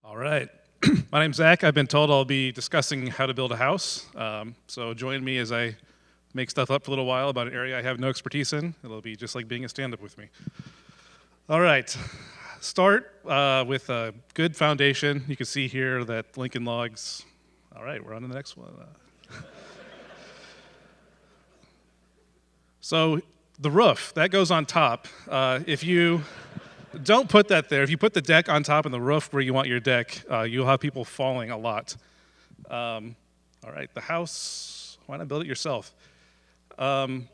All right. My name's Zach. I've been told I'll be discussing how to build a house. So join me as I make stuff up for a little while about an area I have no expertise in. It'll be just like being a stand-up with me. All right. Start with a good foundation. You can see here that Lincoln logs. All right, we're on to the next one. So the roof, that goes on top. If you don't put that there, if you put the deck on top and the roof where you want your deck, you'll have people falling a lot. All right, the house, why not build it yourself? Can't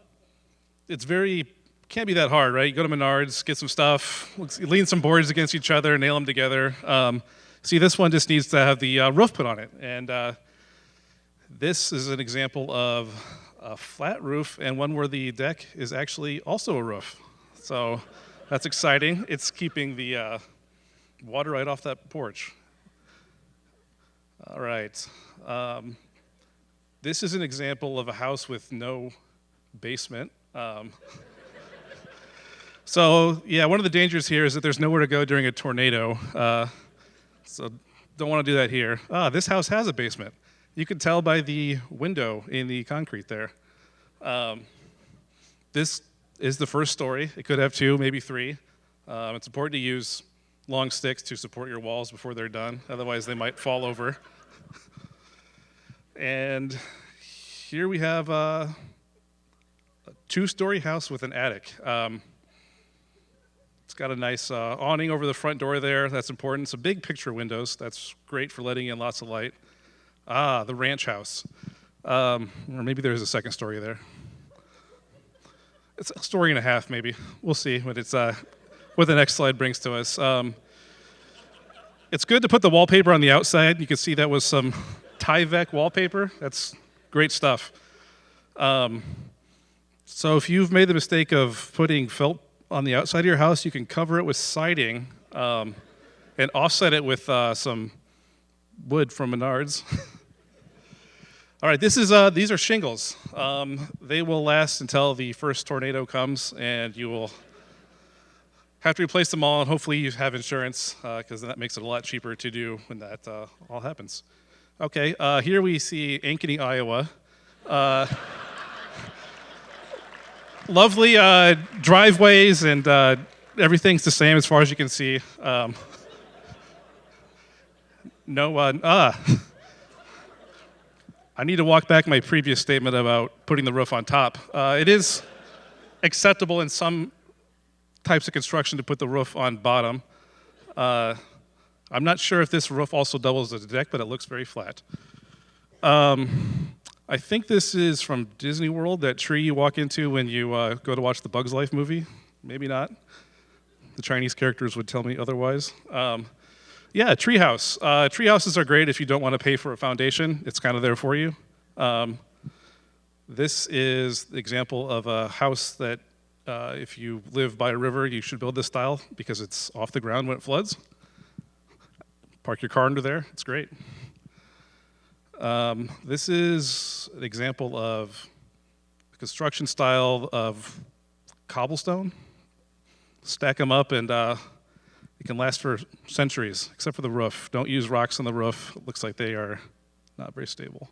be that hard, right? You go to Menards, get some stuff, lean some boards against each other, nail them together. See, this one just needs to have the roof put on it. And this is an example of a flat roof and one where the deck is actually also a roof. So that's exciting. It's keeping the water right off that porch. All right. This is an example of a house with no basement. So yeah, one of the dangers here is that there's nowhere to go during a tornado. So don't want to do that here. This house has a basement. You can tell by the window in the concrete there. This is the first story. It could have two, maybe three. It's important to use long sticks to support your walls before they're done. Otherwise, they might fall over. And here we have a two-story house with an attic. It's got a nice awning over the front door there. That's important. Some big picture windows. That's great for letting in lots of light. The ranch house. Or maybe there's a second story there. It's a story and a half, maybe. We'll see what the next slide brings to us. It's good to put the wallpaper on the outside. You can see that was some Tyvek wallpaper. That's great stuff. So if you've made the mistake of putting felt on the outside of your house, you can cover it with siding and offset it with some wood from Menards. All right, these are shingles. They will last until the first tornado comes, and you will have to replace them all, and hopefully you have insurance, because that makes it a lot cheaper to do when that all happens. Okay, here we see Ankeny, Iowa. Lovely driveways, and everything's the same as far as you can see. I need to walk back my previous statement about putting the roof on top. It is acceptable in some types of construction to put the roof on bottom. I'm not sure if this roof also doubles as a deck, but it looks very flat. I think this is from Disney World, that tree you walk into when you go to watch the Bugs Life movie. Maybe not. The Chinese characters would tell me otherwise. Yeah, treehouse. Treehouses are great if you don't want to pay for a foundation. It's kind of there for you. This is the example of a house that if you live by a river, you should build this style because it's off the ground when it floods. Park your car under there. It's great. This is an example of a construction style of cobblestone. Stack them up and it can last for centuries, except for the roof. Don't use rocks on the roof. It looks like they are not very stable.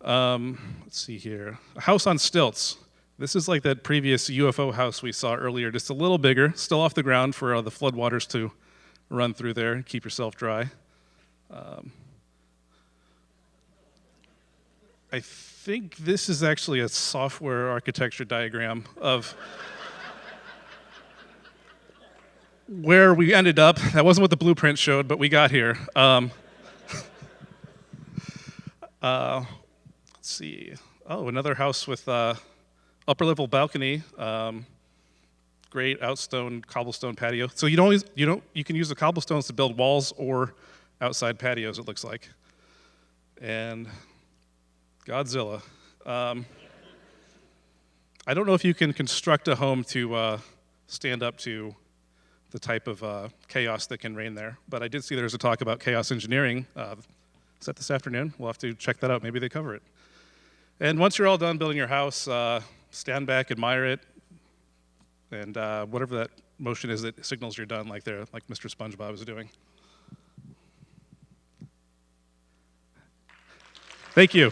Let's see here. A house on stilts. This is like that previous UFO house we saw earlier, just a little bigger, still off the ground for the floodwaters to run through there and keep yourself dry. I think this is actually a software architecture diagram of where we ended up. That wasn't what the blueprint showed, but we got here. Let's see. Oh, another house with upper level balcony. Great cobblestone patio. So you can use the cobblestones to build walls or outside patios, it looks like. And Godzilla. I don't know if you can construct a home to stand up to the type of chaos that can reign there, but I did see there's a talk about chaos engineering. Is that this afternoon? We'll have to check that out. Maybe they cover it. And once you're all done building your house, stand back, admire it, and whatever that motion is that signals you're done, like Mr. SpongeBob is doing. Thank you.